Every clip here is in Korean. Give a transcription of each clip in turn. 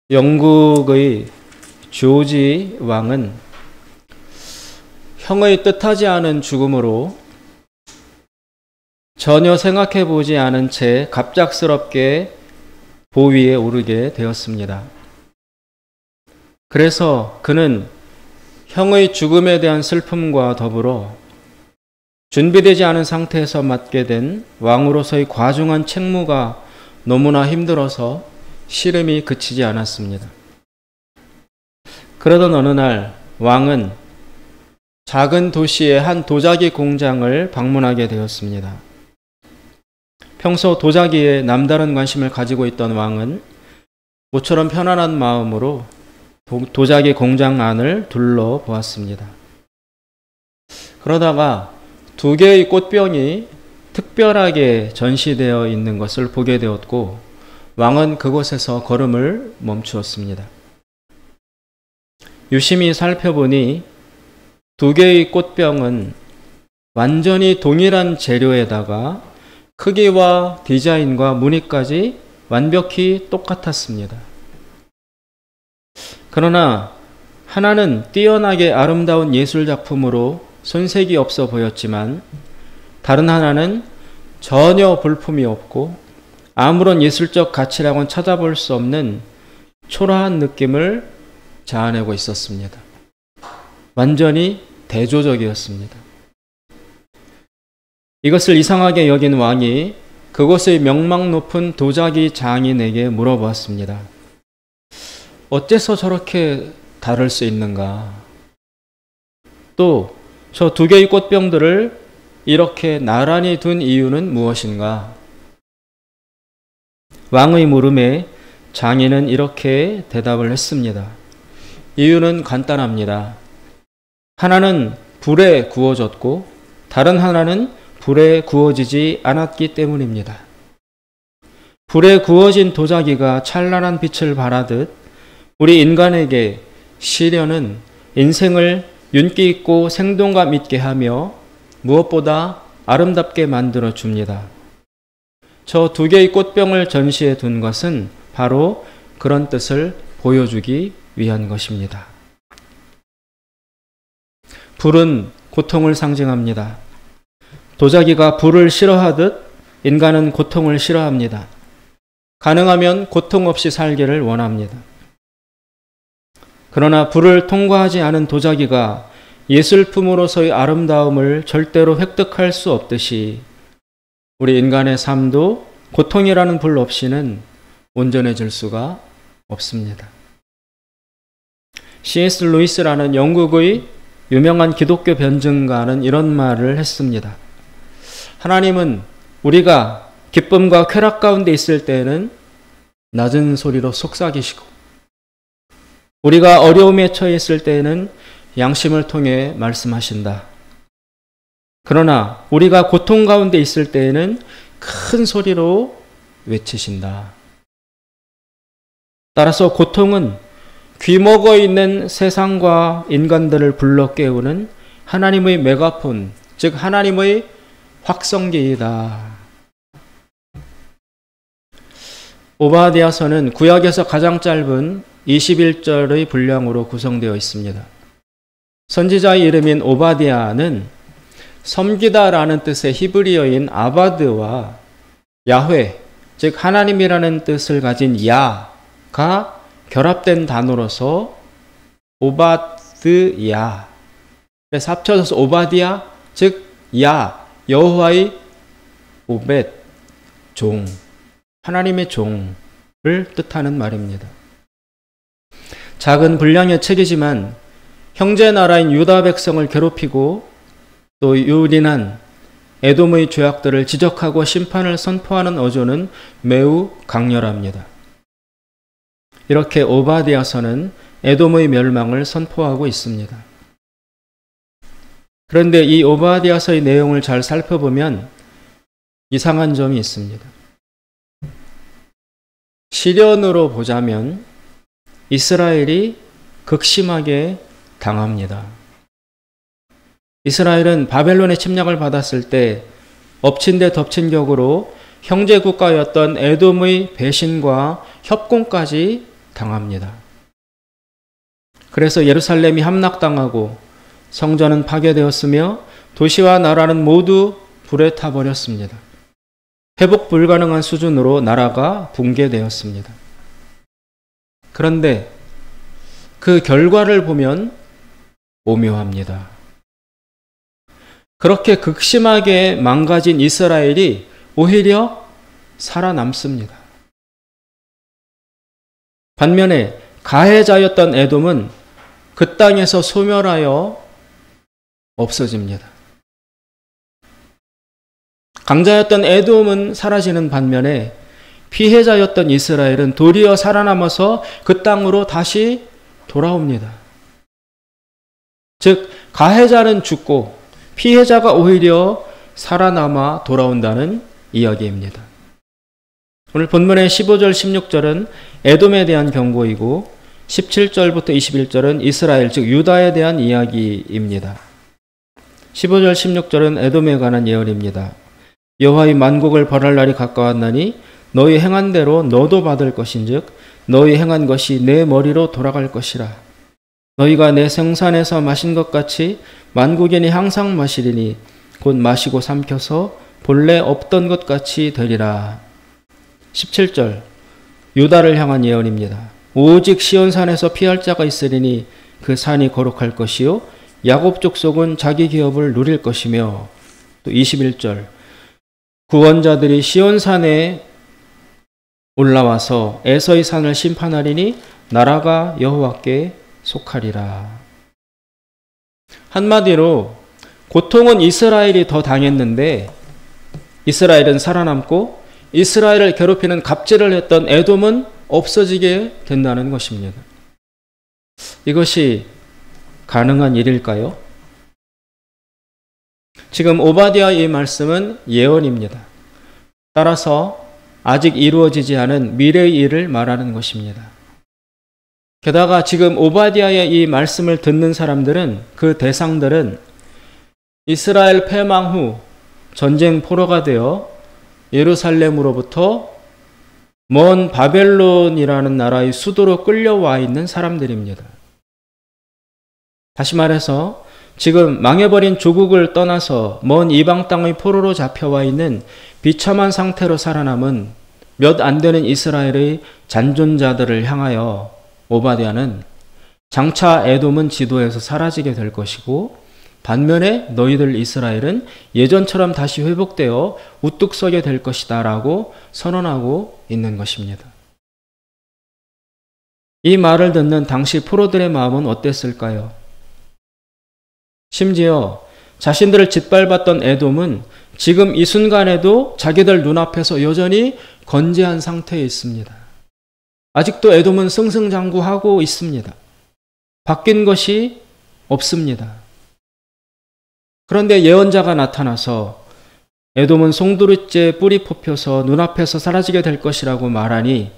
영국의 조지 왕은 형의 뜻하지 않은 죽음으로 전혀 생각해 보지 않은 채 갑작스럽게 보위에 오르게 되었습니다. 그래서 그는 형의 죽음에 대한 슬픔과 더불어 준비되지 않은 상태에서 맡게 된 왕으로서의 과중한 책무가 너무나 힘들어서 시름이 그치지 않았습니다. 그러던 어느 날 왕은 작은 도시의 한 도자기 공장을 방문하게 되었습니다. 평소 도자기에 남다른 관심을 가지고 있던 왕은 모처럼 편안한 마음으로 도자기 공장 안을 둘러보았습니다. 그러다가 두 개의 꽃병이 특별하게 전시되어 있는 것을 보게 되었고 왕은 그곳에서 걸음을 멈추었습니다. 유심히 살펴보니 두 개의 꽃병은 완전히 동일한 재료에다가 크기와 디자인과 무늬까지 완벽히 똑같았습니다. 그러나 하나는 뛰어나게 아름다운 예술작품으로 손색이 없어 보였지만 다른 하나는 전혀 볼품이 없고 아무런 예술적 가치라고는 찾아볼 수 없는 초라한 느낌을 자아내고 있었습니다. 완전히 대조적이었습니다. 이것을 이상하게 여긴 왕이 그곳의 명망 높은 도자기 장인에게 물어보았습니다. 어째서 저렇게 다를 수 있는가? 또 저 두 개의 꽃병들을 이렇게 나란히 둔 이유는 무엇인가? 왕의 물음에 장인은 이렇게 대답을 했습니다. 이유는 간단합니다. 하나는 불에 구워졌고 다른 하나는 불에 구워지지 않았기 때문입니다. 불에 구워진 도자기가 찬란한 빛을 발하듯 우리 인간에게 시련은 인생을 윤기 있고 생동감 있게 하며 무엇보다 아름답게 만들어 줍니다. 저 두 개의 꽃병을 전시해 둔 것은 바로 그런 뜻을 보여주기 위한 것입니다. 불은 고통을 상징합니다. 도자기가 불을 싫어하듯 인간은 고통을 싫어합니다. 가능하면 고통 없이 살기를 원합니다. 그러나 불을 통과하지 않은 도자기가 예술품으로서의 아름다움을 절대로 획득할 수 없듯이 우리 인간의 삶도 고통이라는 불 없이는 온전해질 수가 없습니다. C.S. 루이스라는 영국의 유명한 기독교 변증가는 이런 말을 했습니다. 하나님은 우리가 기쁨과 쾌락 가운데 있을 때에는 낮은 소리로 속삭이시고 우리가 어려움에 처해 있을 때에는 양심을 통해 말씀하신다. 그러나 우리가 고통 가운데 있을 때에는 큰 소리로 외치신다. 따라서 고통은 귀먹어 있는 세상과 인간들을 불러 깨우는 하나님의 메가폰, 즉 하나님의 확성기이다. 오바댜서는 구약에서 가장 짧은 21절의 분량으로 구성되어 있습니다. 선지자의 이름인 오바댜는 섬기다라는 뜻의 히브리어인 아바드와 야훼, 즉 하나님이라는 뜻을 가진 야가 결합된 단어로서 오바드야. 그래서 합쳐져서 오바디아, 즉 야, 여호와의 오벳, 종, 하나님의 종을 뜻하는 말입니다. 작은 분량의 책이지만 형제 나라인 유다 백성을 괴롭히고 또 유린한 에돔의 죄악들을 지적하고 심판을 선포하는 어조는 매우 강렬합니다. 이렇게 오바댜서는 에돔의 멸망을 선포하고 있습니다. 그런데 이 오바댜서의 내용을 잘 살펴보면 이상한 점이 있습니다. 시련으로 보자면 이스라엘이 극심하게 당합니다. 이스라엘은 바벨론의 침략을 받았을 때 엎친 데 덮친 격으로 형제 국가였던 에돔의 배신과 협공까지 당합니다. 그래서 예루살렘이 함락당하고 성전은 파괴되었으며 도시와 나라는 모두 불에 타버렸습니다. 회복 불가능한 수준으로 나라가 붕괴되었습니다. 그런데 그 결과를 보면 오묘합니다. 그렇게 극심하게 망가진 이스라엘이 오히려 살아남습니다. 반면에 가해자였던 에돔은 그 땅에서 소멸하여 없어집니다. 강자였던 에돔은 사라지는 반면에 피해자였던 이스라엘은 도리어 살아남아서 그 땅으로 다시 돌아옵니다. 즉, 가해자는 죽고 피해자가 오히려 살아남아 돌아온다는 이야기입니다. 오늘 본문의 15절, 16절은 에돔에 대한 경고이고 17절부터 21절은 이스라엘, 즉 유다에 대한 이야기입니다. 15절, 16절은 에돔에 관한 예언입니다. 여호와의 만국을 벌할 날이 가까웠나니 너희 행한 대로 너도 받을 것인즉 너희 행한 것이 내 머리로 돌아갈 것이라. 너희가 내 생산에서 마신 것 같이 만국인이 항상 마시리니 곧 마시고 삼켜서 본래 없던 것 같이 되리라. 17절 유다를 향한 예언입니다. 오직 시온산에서 피할 자가 있으리니 그 산이 거룩할 것이요 야곱 족속은 자기 기업을 누릴 것이며, 또 21절 구원자들이 시온산에 올라와서 에서의 산을 심판하리니 나라가 여호와께 속하리라. 한마디로 고통은 이스라엘이 더 당했는데 이스라엘은 살아남고 이스라엘을 괴롭히는 갑질을 했던 에돔은 없어지게 된다는 것입니다. 이것이 가능한 일일까요? 지금 오바댜의 이 말씀은 예언입니다. 따라서 아직 이루어지지 않은 미래의 일을 말하는 것입니다. 게다가 지금 오바댜의 이 말씀을 듣는 사람들은, 그 대상들은 이스라엘 패망 후 전쟁 포로가 되어 예루살렘으로부터 먼 바벨론이라는 나라의 수도로 끌려와 있는 사람들입니다. 다시 말해서 지금 망해버린 조국을 떠나서 먼 이방 땅의 포로로 잡혀와 있는 비참한 상태로 살아남은 몇 안 되는 이스라엘의 잔존자들을 향하여 오바댜는 장차 에돔은 지도에서 사라지게 될 것이고 반면에 너희들 이스라엘은 예전처럼 다시 회복되어 우뚝 서게 될 것이다 라고 선언하고 있는 것입니다. 이 말을 듣는 당시 포로들의 마음은 어땠을까요? 심지어 자신들을 짓밟았던 에돔은 지금 이 순간에도 자기들 눈앞에서 여전히 건재한 상태에 있습니다. 아직도 에돔은 승승장구하고 있습니다. 바뀐 것이 없습니다. 그런데 예언자가 나타나서 에돔은 송두리째 뿌리 뽑혀서 눈앞에서 사라지게 될 것이라고 말하니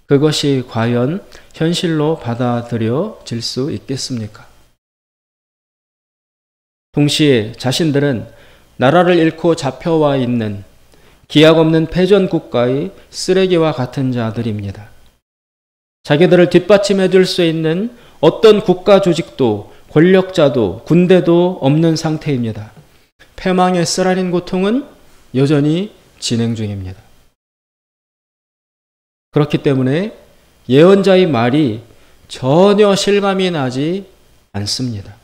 그것이 과연 현실로 받아들여질 수 있겠습니까? 동시에 자신들은 나라를 잃고 잡혀와 있는 기약 없는 패전 국가의 쓰레기와 같은 자들입니다. 자기들을 뒷받침해 줄 수 있는 어떤 국가 조직도 권력자도 군대도 없는 상태입니다. 패망의 쓰라린 고통은 여전히 진행 중입니다. 그렇기 때문에 예언자의 말이 전혀 실감이 나지 않습니다.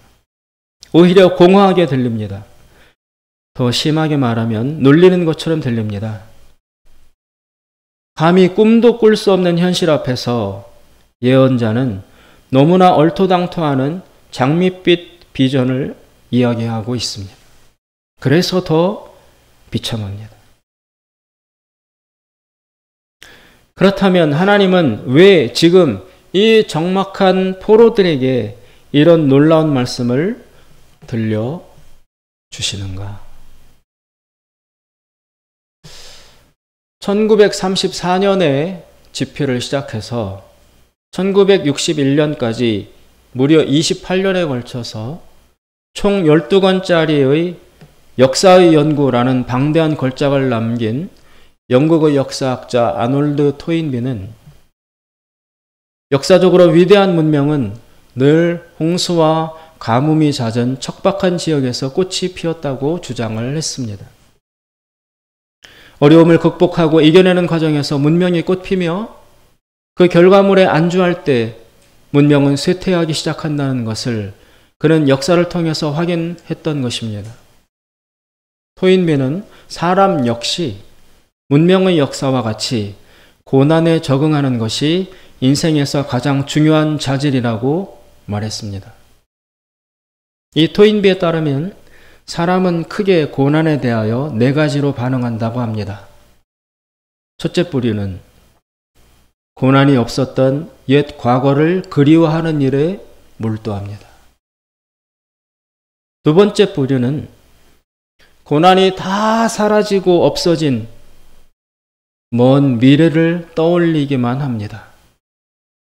오히려 공허하게 들립니다. 더 심하게 말하면 놀리는 것처럼 들립니다. 감히 꿈도 꿀 수 없는 현실 앞에서 예언자는 너무나 얼토당토하는 장밋빛 비전을 이야기하고 있습니다. 그래서 더 비참합니다. 그렇다면 하나님은 왜 지금 이 적막한 포로들에게 이런 놀라운 말씀을 들려주시는가? 1934년에 집필을 시작해서 1961년까지 무려 28년에 걸쳐서 총 12권짜리의 역사의 연구라는 방대한 걸작을 남긴 영국의 역사학자 아놀드 토인비는 역사적으로 위대한 문명은 늘 홍수와 가뭄이 잦은 척박한 지역에서 꽃이 피었다고 주장을 했습니다. 어려움을 극복하고 이겨내는 과정에서 문명이 꽃피며 그 결과물에 안주할 때 문명은 쇠퇴하기 시작한다는 것을 그는 역사를 통해서 확인했던 것입니다. 토인비는 사람 역시 문명의 역사와 같이 고난에 적응하는 것이 인생에서 가장 중요한 자질이라고 말했습니다. 이 토인비에 따르면 사람은 크게 고난에 대하여 네 가지로 반응한다고 합니다. 첫째 부류는 고난이 없었던 옛 과거를 그리워하는 일에 몰두합니다. 두 번째 부류는 고난이 다 사라지고 없어진 먼 미래를 떠올리기만 합니다.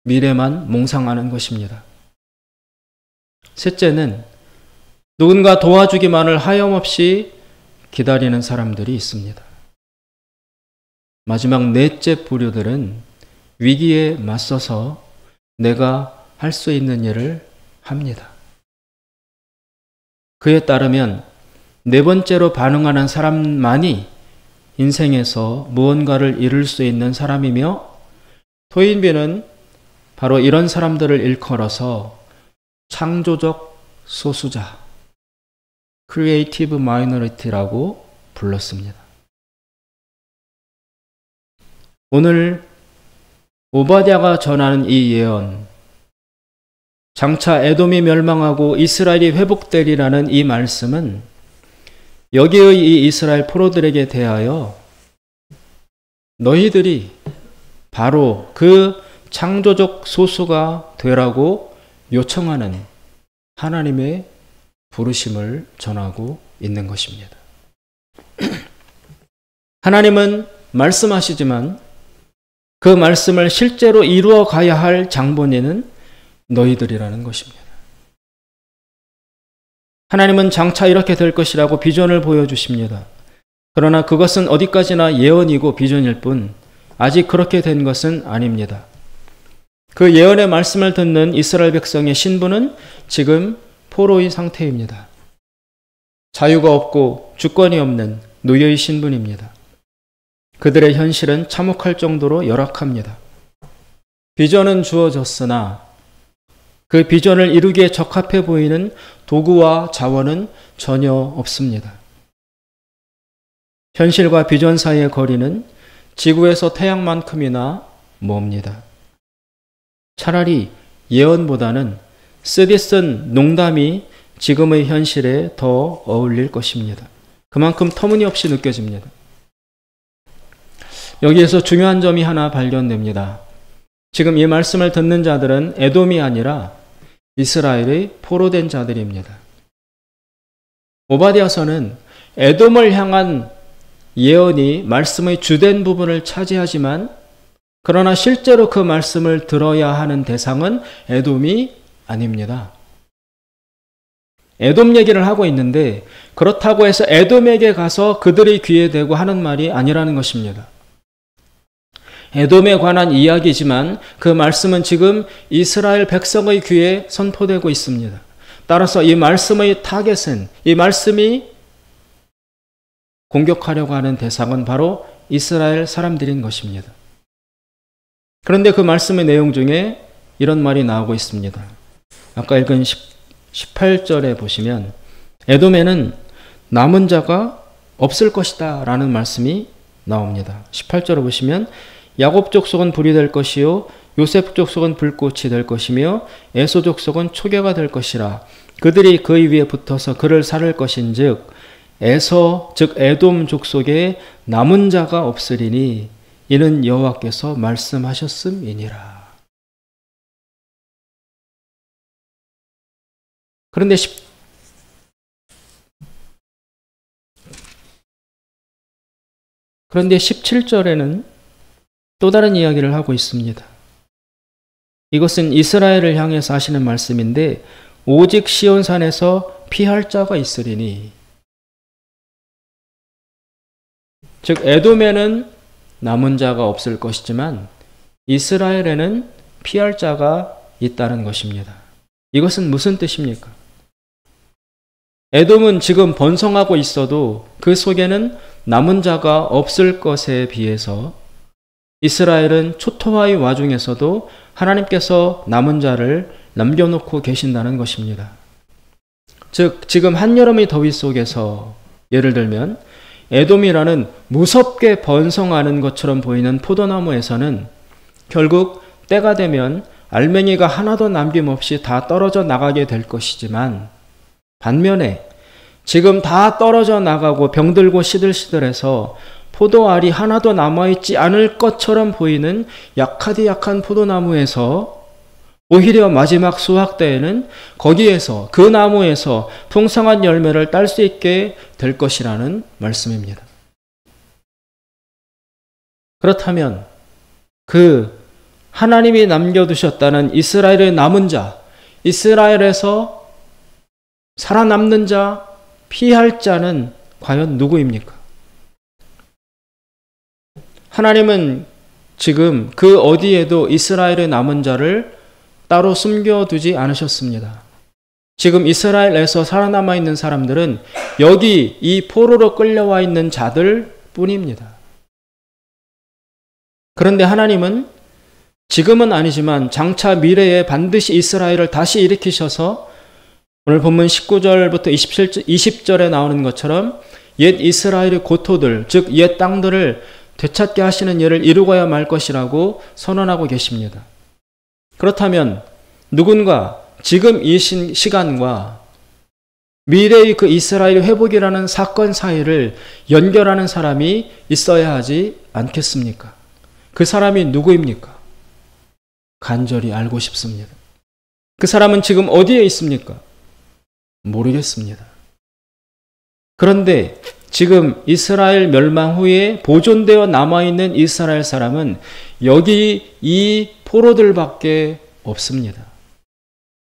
미래만 몽상하는 것입니다. 셋째는 누군가 도와주기만을 하염없이 기다리는 사람들이 있습니다. 마지막 넷째 부류들은 위기에 맞서서 내가 할 수 있는 일을 합니다. 그에 따르면 네 번째로 반응하는 사람만이 인생에서 무언가를 이룰 수 있는 사람이며 토인비는 바로 이런 사람들을 일컬어서 창조적 소수자, Creative Minority라고 불렀습니다. 오늘 오바댜가 전하는 이 예언, 장차 에돔이 멸망하고 이스라엘이 회복되리라는 이 말씀은 여기의 이 이스라엘 포로들에게 대하여 너희들이 바로 그 창조적 소수가 되라고 요청하는 하나님의 부르심을 전하고 있는 것입니다. 하나님은 말씀하시지만 그 말씀을 실제로 이루어 가야 할 장본인은 너희들이라는 것입니다. 하나님은 장차 이렇게 될 것이라고 비전을 보여주십니다. 그러나 그것은 어디까지나 예언이고 비전일 뿐 아직 그렇게 된 것은 아닙니다. 그 예언의 말씀을 듣는 이스라엘 백성의 신분은 지금 포로의 상태입니다. 자유가 없고 주권이 없는 노예의 신분입니다. 그들의 현실은 참혹할 정도로 열악합니다. 비전은 주어졌으나 그 비전을 이루기에 적합해 보이는 도구와 자원은 전혀 없습니다. 현실과 비전 사이의 거리는 지구에서 태양만큼이나 멉니다. 차라리 예언보다는 쓰디쓴 농담이 지금의 현실에 더 어울릴 것입니다. 그만큼 터무니없이 느껴집니다. 여기에서 중요한 점이 하나 발견됩니다. 지금 이 말씀을 듣는 자들은 에돔이 아니라 이스라엘의 포로된 자들입니다. 오바댜서는 에돔을 향한 예언이 말씀의 주된 부분을 차지하지만 그러나 실제로 그 말씀을 들어야 하는 대상은 에돔이 아닙니다. 에돔 얘기를 하고 있는데 그렇다고 해서 에돔에게 가서 그들의 귀에 대고 하는 말이 아니라는 것입니다. 에돔에 관한 이야기지만 그 말씀은 지금 이스라엘 백성의 귀에 선포되고 있습니다. 따라서 이 말씀의 타겟은, 이 말씀이 공격하려고 하는 대상은 바로 이스라엘 사람들인 것입니다. 그런데 그 말씀의 내용 중에 이런 말이 나오고 있습니다. 아까 읽은 18절에 보시면 에돔에는 남은 자가 없을 것이다 라는 말씀이 나옵니다. 18절을 보시면 야곱 족속은 불이 될 것이요 요셉 족속은 불꽃이 될 것이며 에소 족속은 초계가 될 것이라. 그들이 그의 위에 붙어서 그를 살을 것인즉 에서 즉 에돔 족속에 남은 자가 없으리니 이는 여호와께서 말씀하셨음이니라. 그런데 17절에는 또 다른 이야기를 하고 있습니다. 이것은 이스라엘을 향해서 하시는 말씀인데 오직 시온산에서 피할 자가 있으리니, 즉 에돔에는 남은 자가 없을 것이지만 이스라엘에는 피할 자가 있다는 것입니다. 이것은 무슨 뜻입니까? 에돔은 지금 번성하고 있어도 그 속에는 남은 자가 없을 것에 비해서 이스라엘은 초토화의 와중에서도 하나님께서 남은 자를 남겨놓고 계신다는 것입니다. 즉, 지금 한여름의 더위 속에서 예를 들면 에돔이라는 무섭게 번성하는 것처럼 보이는 포도나무에서는 결국 때가 되면 알맹이가 하나도 남김없이 다 떨어져 나가게 될 것이지만, 반면에 지금 다 떨어져 나가고 병들고 시들시들해서 포도알이 하나도 남아있지 않을 것처럼 보이는 약하디 약한 포도나무에서 오히려 마지막 수확 때에는 거기에서, 그 나무에서 풍성한 열매를 딸 수 있게 될 것이라는 말씀입니다. 그렇다면 그 하나님이 남겨두셨다는 이스라엘의 남은 자, 이스라엘에서 살아남는 자, 피할 자는 과연 누구입니까? 하나님은 지금 그 어디에도 이스라엘의 남은 자를 따로 숨겨두지 않으셨습니다. 지금 이스라엘에서 살아남아 있는 사람들은 여기 이 포로로 끌려와 있는 자들 뿐입니다. 그런데 하나님은 지금은 아니지만 장차 미래에 반드시 이스라엘을 다시 일으키셔서 오늘 본문 19절부터 20절에 나오는 것처럼 옛 이스라엘의 고토들, 즉 옛 땅들을 되찾게 하시는 일을 이루어야 말 것이라고 선언하고 계십니다. 그렇다면 누군가 지금 이 시간과 미래의 그 이스라엘 회복이라는 사건 사이를 연결하는 사람이 있어야 하지 않겠습니까? 그 사람이 누구입니까? 간절히 알고 싶습니다. 그 사람은 지금 어디에 있습니까? 모르겠습니다. 그런데 지금 이스라엘 멸망 후에 보존되어 남아있는 이스라엘 사람은 여기 이 포로들밖에 없습니다.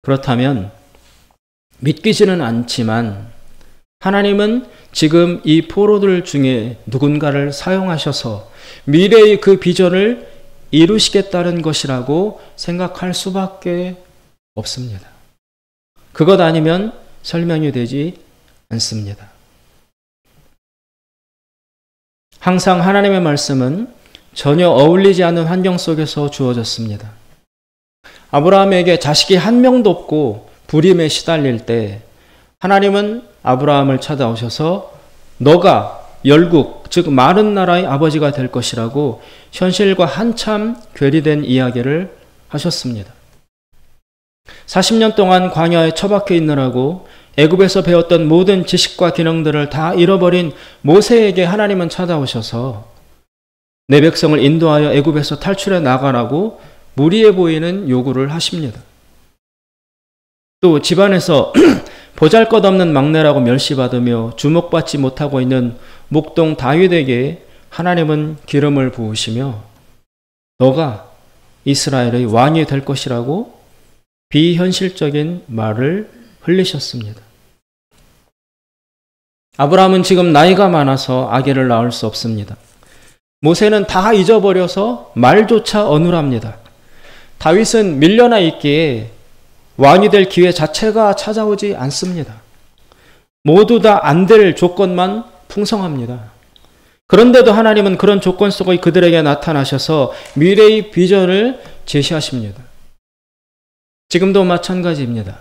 그렇다면 믿기지는 않지만 하나님은 지금 이 포로들 중에 누군가를 사용하셔서 미래의 그 비전을 이루시겠다는 것이라고 생각할 수밖에 없습니다. 그것 아니면 설명이 되지 않습니다. 항상 하나님의 말씀은 전혀 어울리지 않는 환경 속에서 주어졌습니다. 아브라함에게 자식이 한 명도 없고 불임에 시달릴 때 하나님은 아브라함을 찾아오셔서 너가 열국, 즉 많은 나라의 아버지가 될 것이라고 현실과 한참 괴리된 이야기를 하셨습니다. 40년 동안 광야에 처박혀 있느라고 애굽에서 배웠던 모든 지식과 기능들을 다 잃어버린 모세에게 하나님은 찾아오셔서 내 백성을 인도하여 애굽에서 탈출해 나가라고 무리해 보이는 요구를 하십니다. 또 집안에서 보잘것없는 막내라고 멸시받으며 주목받지 못하고 있는 목동 다윗에게 하나님은 기름을 부으시며 너가 이스라엘의 왕이 될 것이라고 비현실적인 말을 흘리셨습니다. 아브라함은 지금 나이가 많아서 아기를 낳을 수 없습니다. 모세는 다 잊어버려서 말조차 어눌합니다. 다윗은 밀려나 있기에 왕이 될 기회 자체가 찾아오지 않습니다. 모두 다 안 될 조건만 풍성합니다. 그런데도 하나님은 그런 조건 속에 그들에게 나타나셔서 미래의 비전을 제시하십니다. 지금도 마찬가지입니다.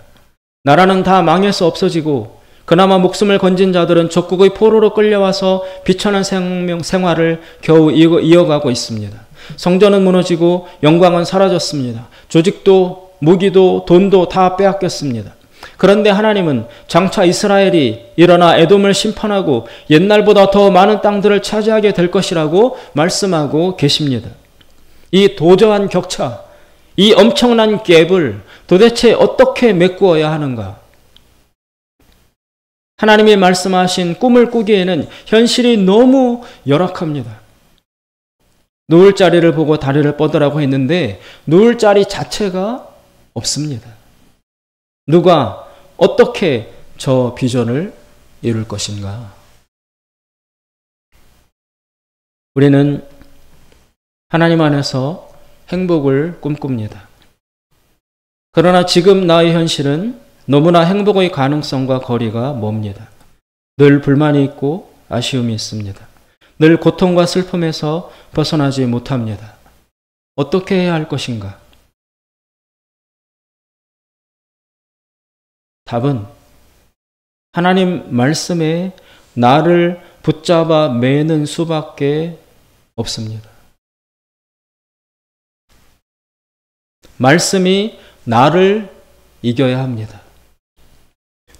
나라는 다 망해서 없어지고 그나마 목숨을 건진 자들은 적국의 포로로 끌려와서 비천한 생활을 겨우 이어가고 있습니다. 성전은 무너지고 영광은 사라졌습니다. 조직도 무기도 돈도 다 빼앗겼습니다. 그런데 하나님은 장차 이스라엘이 일어나 에돔을 심판하고 옛날보다 더 많은 땅들을 차지하게 될 것이라고 말씀하고 계십니다. 이 도저한 격차, 이 엄청난 갭을 도대체 어떻게 메꾸어야 하는가? 하나님이 말씀하신 꿈을 꾸기에는 현실이 너무 열악합니다. 누울 자리를 보고 다리를 뻗으라고 했는데 누울 자리 자체가 없습니다. 누가 어떻게 저 비전을 이룰 것인가? 우리는 하나님 안에서 행복을 꿈꿉니다. 그러나 지금 나의 현실은 너무나 행복의 가능성과 거리가 멉니다. 늘 불만이 있고 아쉬움이 있습니다. 늘 고통과 슬픔에서 벗어나지 못합니다. 어떻게 해야 할 것인가? 답은 하나님 말씀에 나를 붙잡아 매는 수밖에 없습니다. 말씀이 나를 이겨야 합니다.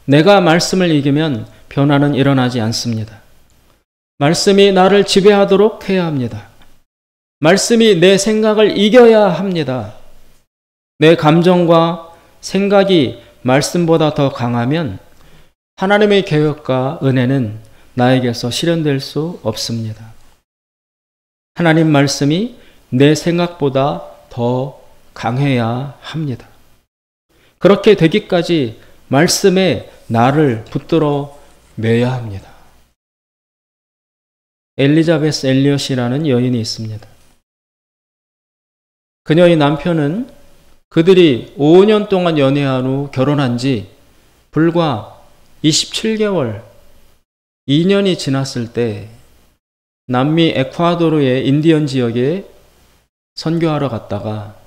내가 말씀을 이기면 변화는 일어나지 않습니다. 말씀이 나를 지배하도록 해야 합니다. 말씀이 내 생각을 이겨야 합니다. 내 감정과 생각이 말씀보다 더 강하면 하나님의 계획과 은혜는 나에게서 실현될 수 없습니다. 하나님 말씀이 내 생각보다 더 강해야 합니다. 그렇게 되기까지 말씀에 나를 붙들어 매야 합니다. 엘리자베스 엘리엇이라는 여인이 있습니다. 그녀의 남편은 그들이 5년 동안 연애한 후 결혼한 지 불과 27개월, 2년이 지났을 때 남미 에콰도르의 인디언 지역에 선교하러 갔다가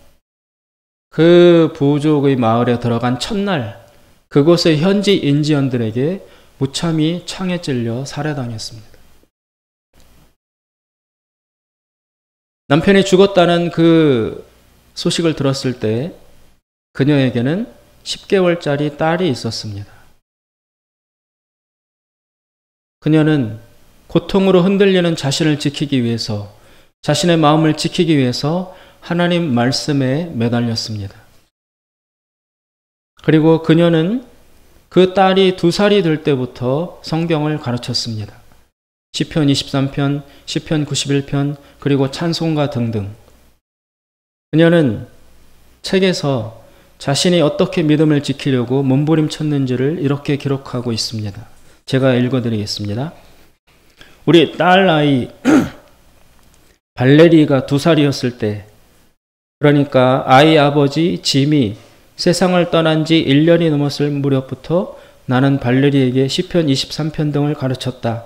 그 부족의 마을에 들어간 첫날 그곳의 현지 인디언들에게 무참히 창에 찔려 살해당했습니다. 남편이 죽었다는 그 소식을 들었을 때 그녀에게는 10개월짜리 딸이 있었습니다. 그녀는 고통으로 흔들리는 자신을 지키기 위해서, 자신의 마음을 지키기 위해서 하나님 말씀에 매달렸습니다. 그리고 그녀는 그 딸이 2살이 될 때부터 성경을 가르쳤습니다. 시편 23편, 시편 91편, 그리고 찬송가 등등. 그녀는 책에서 자신이 어떻게 믿음을 지키려고 몸부림쳤는지를 이렇게 기록하고 있습니다. 제가 읽어드리겠습니다. 우리 딸 아이 발레리가 2살이었을 때, 그러니까 아이 아버지 짐이 세상을 떠난 지 1년이 넘었을 무렵부터 나는 발레리에게 시편 23편 등을 가르쳤다.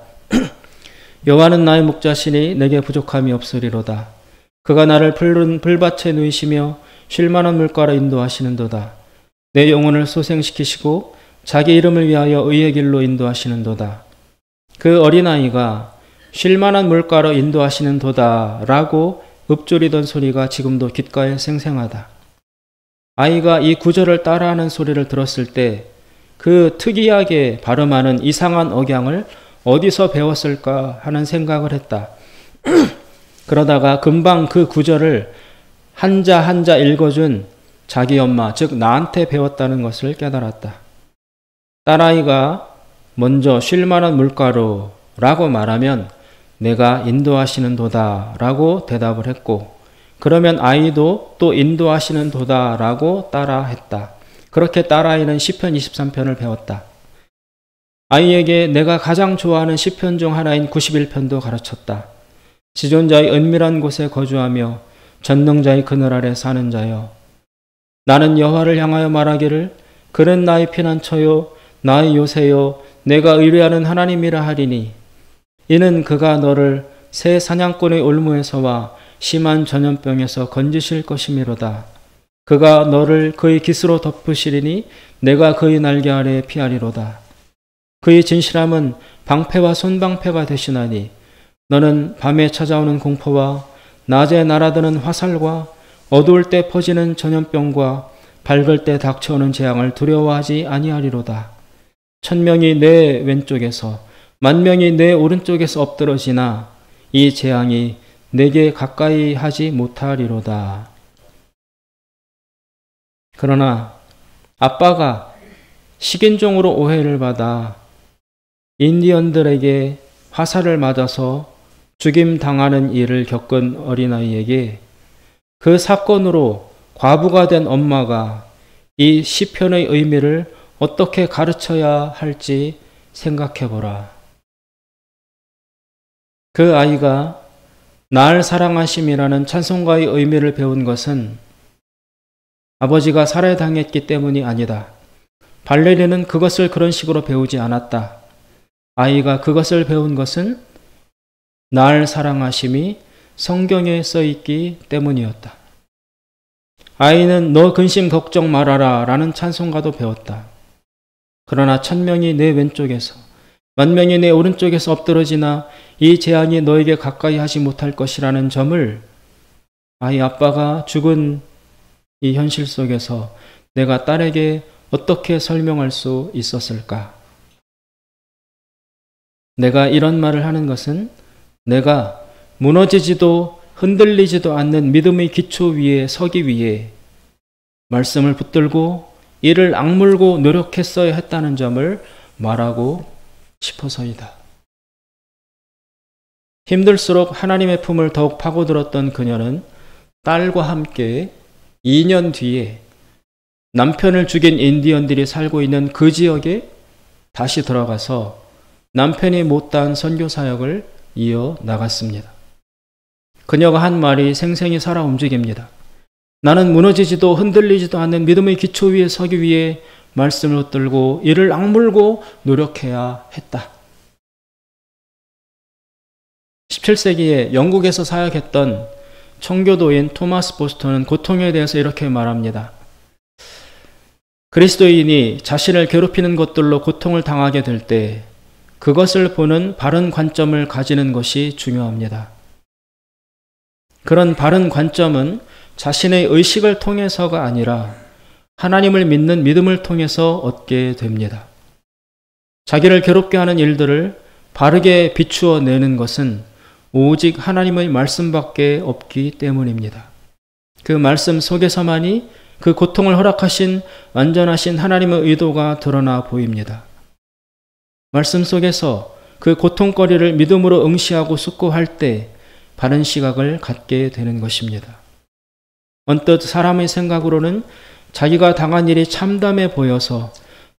여호와는 나의 목자시니 내게 부족함이 없으리로다. 그가 나를 푸른 풀밭에 누이시며 쉴만한 물가로 인도하시는도다. 내 영혼을 소생시키시고 자기 이름을 위하여 의의 길로 인도하시는도다. 그 어린아이가 쉴만한 물가로 인도하시는도다 라고 읊조리던 소리가 지금도 귓가에 생생하다. 아이가 이 구절을 따라하는 소리를 들었을 때 그 특이하게 발음하는 이상한 억양을 어디서 배웠을까 하는 생각을 했다. 그러다가 금방 그 구절을 한자 한자 읽어준 자기 엄마, 즉 나한테 배웠다는 것을 깨달았다. 딸아이가 먼저 쉴만한 물가로 라고 말하면 내가 인도하시는 도다 라고 대답을 했고, 그러면 아이도 또 인도하시는 도다 라고 따라 했다. 그렇게 딸아이는 시편 23편을 배웠다. 아이에게 내가 가장 좋아하는 시편 중 하나인 91편도 가르쳤다. 지존자의 은밀한 곳에 거주하며 전능자의 그늘 아래 사는 자여, 나는 여호와를 향하여 말하기를 그는 나의 피난처요 나의 요새요 내가 의뢰하는 하나님이라 하리니, 이는 그가 너를 새 사냥꾼의 올무에서와 심한 전염병에서 건지실 것이미로다. 그가 너를 그의 깃으로 덮으시리니 내가 그의 날개 아래에 피하리로다. 그의 진실함은 방패와 손방패가 되시나니 너는 밤에 찾아오는 공포와 낮에 날아드는 화살과 어두울 때 퍼지는 전염병과 밝을 때 닥쳐오는 재앙을 두려워하지 아니하리로다. 1000명이 내 왼쪽에서 10,000명이 내 오른쪽에서 엎드러지나 이 재앙이 내게 가까이 하지 못하리로다. 그러나 아빠가 식인종으로 오해를 받아 인디언들에게 화살을 맞아서 죽임당하는 일을 겪은 어린아이에게 그 사건으로 과부가 된 엄마가 이 시편의 의미를 어떻게 가르쳐야 할지 생각해보라. 그 아이가 날 사랑하심이라는 찬송가의 의미를 배운 것은 아버지가 살해당했기 때문이 아니다. 발레리는 그것을 그런 식으로 배우지 않았다. 아이가 그것을 배운 것은 날 사랑하심이 성경에 써 있기 때문이었다. 아이는 너 근심 걱정 말아라 라는 찬송가도 배웠다. 그러나 1000명이 내 왼쪽에서 10,000명이 내 오른쪽에서 엎드러지나 이 재앙이 너에게 가까이 하지 못할 것이라는 점을 아이 아빠가 죽은 이 현실 속에서 내가 딸에게 어떻게 설명할 수 있었을까? 내가 이런 말을 하는 것은 내가 무너지지도 흔들리지도 않는 믿음의 기초 위에 서기 위해 말씀을 붙들고 이를 악물고 노력했어야 했다는 점을 말하고 싶어서이다. 힘들수록 하나님의 품을 더욱 파고들었던 그녀는 딸과 함께 2년 뒤에 남편을 죽인 인디언들이 살고 있는 그 지역에 다시 들어가서 남편이 못다한 선교 사역을 이어 나갔습니다. 그녀가 한 말이 생생히 살아 움직입니다. 나는 무너지지도 흔들리지도 않는 믿음의 기초 위에 서기 위해 말씀을 붙들고 이를 악물고 노력해야 했다. 17세기에 영국에서 사역했던 청교도인 토마스 보스턴은 고통에 대해서 이렇게 말합니다. 그리스도인이 자신을 괴롭히는 것들로 고통을 당하게 될 때 그것을 보는 바른 관점을 가지는 것이 중요합니다. 그런 바른 관점은 자신의 의식을 통해서가 아니라 하나님을 믿는 믿음을 통해서 얻게 됩니다. 자기를 괴롭게 하는 일들을 바르게 비추어 내는 것은 오직 하나님의 말씀밖에 없기 때문입니다. 그 말씀 속에서만이 그 고통을 허락하신 완전하신 하나님의 의도가 드러나 보입니다. 말씀 속에서 그 고통거리를 믿음으로 응시하고 숙고할 때 바른 시각을 갖게 되는 것입니다. 언뜻 사람의 생각으로는 자기가 당한 일이 참담해 보여서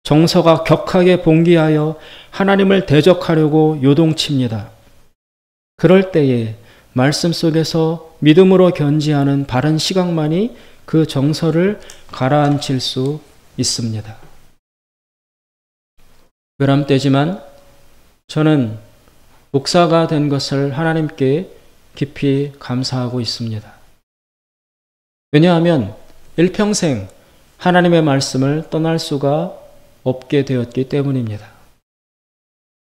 정서가 격하게 봉기하여 하나님을 대적하려고 요동칩니다. 그럴 때에 말씀 속에서 믿음으로 견지하는 바른 시각만이 그 정서를 가라앉힐 수 있습니다. 외람되지만 저는 목사가 된 것을 하나님께 깊이 감사하고 있습니다. 왜냐하면 일평생 하나님의 말씀을 떠날 수가 없게 되었기 때문입니다.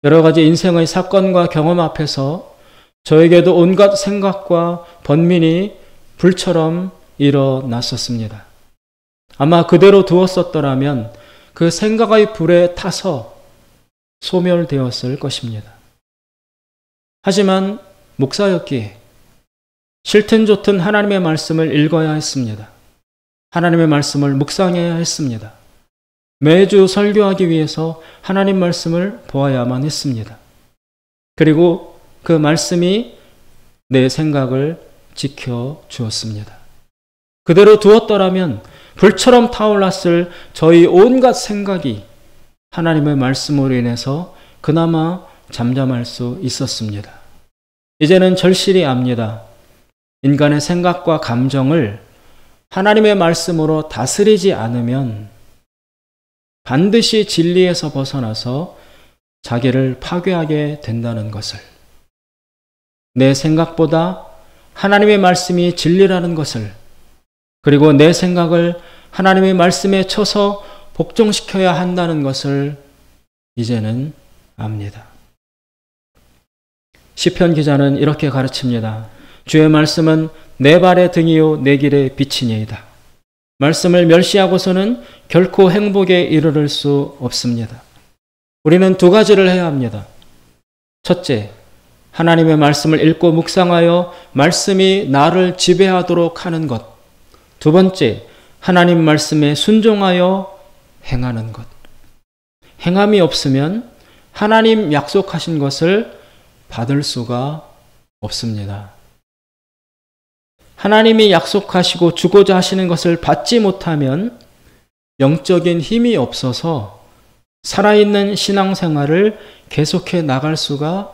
여러 가지 인생의 사건과 경험 앞에서 저에게도 온갖 생각과 번민이 불처럼 일어났었습니다. 아마 그대로 두었었더라면 그 생각의 불에 타서 소멸되었을 것입니다. 하지만 목사였기에 싫든 좋든 하나님의 말씀을 읽어야 했습니다. 하나님의 말씀을 묵상해야 했습니다. 매주 설교하기 위해서 하나님 말씀을 보아야만 했습니다. 그리고 그 말씀이 내 생각을 지켜주었습니다. 그대로 두었더라면 불처럼 타올랐을 저희 온갖 생각이 하나님의 말씀으로 인해서 그나마 잠잠할 수 있었습니다. 이제는 절실히 압니다. 인간의 생각과 감정을 하나님의 말씀으로 다스리지 않으면 반드시 진리에서 벗어나서 자기를 파괴하게 된다는 것을, 내 생각보다 하나님의 말씀이 진리라는 것을, 그리고 내 생각을 하나님의 말씀에 쳐서 복종시켜야 한다는 것을 이제는 압니다. 시편 기자는 이렇게 가르칩니다. 주의 말씀은 내 발의 등이요 내 길의 빛이니이다. 말씀을 멸시하고서는 결코 행복에 이르를 수 없습니다. 우리는 두 가지를 해야 합니다. 첫째, 하나님의 말씀을 읽고 묵상하여 말씀이 나를 지배하도록 하는 것. 두 번째, 하나님 말씀에 순종하여 행하는 것. 행함이 없으면 하나님 약속하신 것을 받을 수가 없습니다. 하나님이 약속하시고 주고자 하시는 것을 받지 못하면 영적인 힘이 없어서 살아있는 신앙생활을 계속해 나갈 수가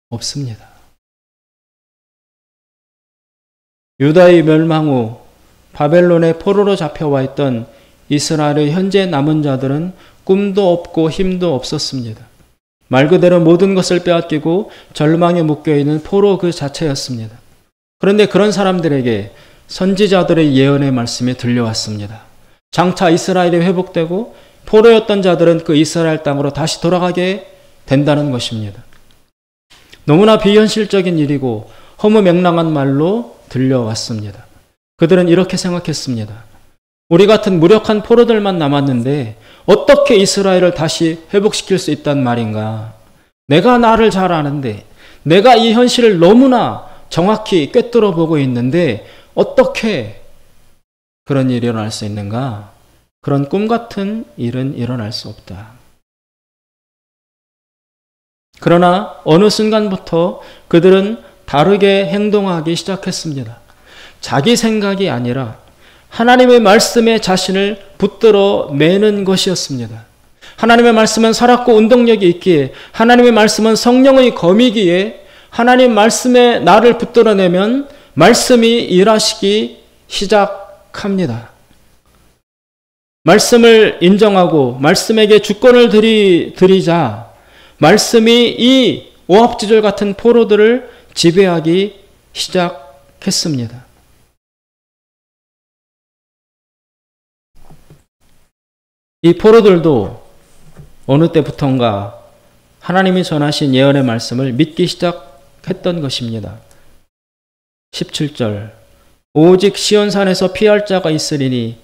없습니다. 유다의 멸망 후 바벨론의 포로로 잡혀와 있던 이스라엘의 현재 남은 자들은 꿈도 없고 힘도 없었습니다. 말 그대로 모든 것을 빼앗기고 절망에 묶여있는 포로 그 자체였습니다. 그런데 그런 사람들에게 선지자들의 예언의 말씀이 들려왔습니다. 장차 이스라엘이 회복되고 포로였던 자들은 그 이스라엘 땅으로 다시 돌아가게 된다는 것입니다. 너무나 비현실적인 일이고 허무맹랑한 말로 들려왔습니다. 그들은 이렇게 생각했습니다. 우리 같은 무력한 포로들만 남았는데 어떻게 이스라엘을 다시 회복시킬 수 있단 말인가? 내가 나를 잘 아는데, 내가 이 현실을 너무나 정확히 꿰뚫어 보고 있는데 어떻게 그런 일이 일어날 수 있는가? 그런 꿈 같은 일은 일어날 수 없다. 그러나 어느 순간부터 그들은 다르게 행동하기 시작했습니다. 자기 생각이 아니라 하나님의 말씀에 자신을 붙들어 매는 것이었습니다. 하나님의 말씀은 살았고 운동력이 있기에, 하나님의 말씀은 성령의 검이기에 하나님 말씀에 나를 붙들어내면 말씀이 일하시기 시작합니다. 말씀을 인정하고 말씀에게 주권을 드리자 말씀이 이 오합지졸 같은 포로들을 지배하기 시작했습니다. 이 포로들도 어느 때부턴가 하나님이 전하신 예언의 말씀을 믿기 시작했던 것입니다. 17절 오직 시온산에서 피할 자가 있으리니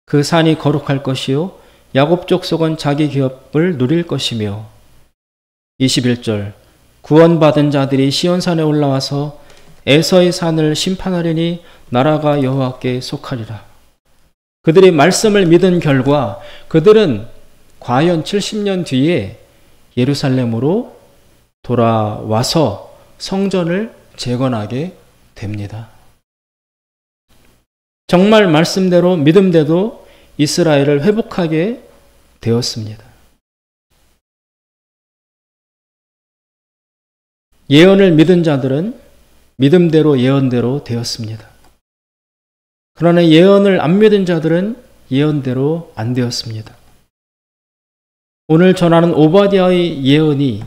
그 산이 거룩할 것이요 야곱 족속은 자기 기업을 누릴 것이며 21절 구원받은 자들이 시온산에 올라와서 에서의 산을 심판하리니 나라가 여호와께 속하리라. 그들이 말씀을 믿은 결과 그들은 과연 70년 뒤에 예루살렘으로 돌아와서 성전을 재건하게 됩니다. 정말 말씀대로 믿음대로 이스라엘을 회복하게 되었습니다. 예언을 믿은 자들은 믿음대로 예언대로 되었습니다. 그러나 예언을 안 믿은 자들은 예언대로 안 되었습니다. 오늘 전하는 오바댜의 예언이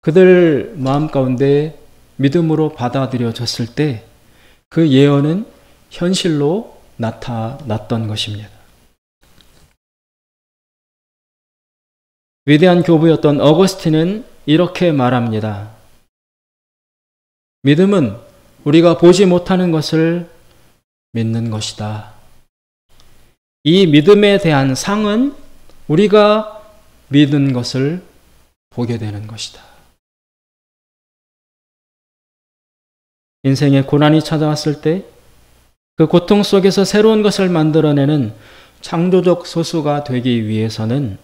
그들 마음 가운데 믿음으로 받아들여졌을 때 그 예언은 현실로 나타났던 것입니다. 위대한 교부였던 어거스틴은 이렇게 말합니다. 믿음은 우리가 보지 못하는 것을 믿는 것이다. 이 믿음에 대한 상은 우리가 믿은 것을 보게 되는 것이다. 인생에 고난이 찾아왔을 때 그 고통 속에서 새로운 것을 만들어내는 창조적 소수가 되기 위해서는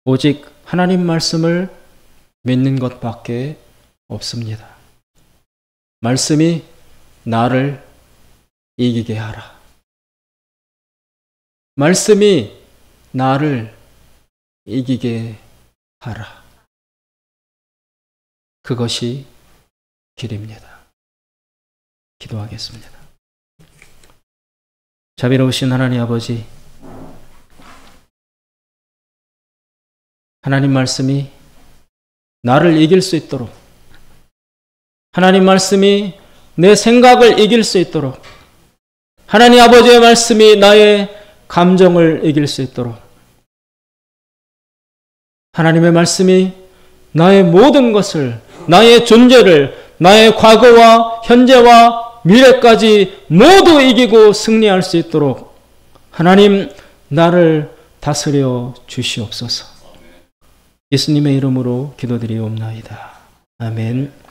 오직 하나님 말씀을 믿는 것밖에 없습니다. 말씀이 나를 이기게 하라. 말씀이 나를 이기게 하라. 그것이 길입니다. 기도하겠습니다. 자비로우신 하나님 아버지, 하나님 말씀이 나를 이길 수 있도록, 하나님 말씀이 내 생각을 이길 수 있도록, 하나님 아버지의 말씀이 나의 감정을 이길 수 있도록, 하나님의 말씀이 나의 모든 것을, 나의 존재를, 나의 과거와 현재와 미래까지 모두 이기고 승리할 수 있도록 하나님 나를 다스려 주시옵소서. 예수님의 이름으로 기도드리옵나이다. 아멘.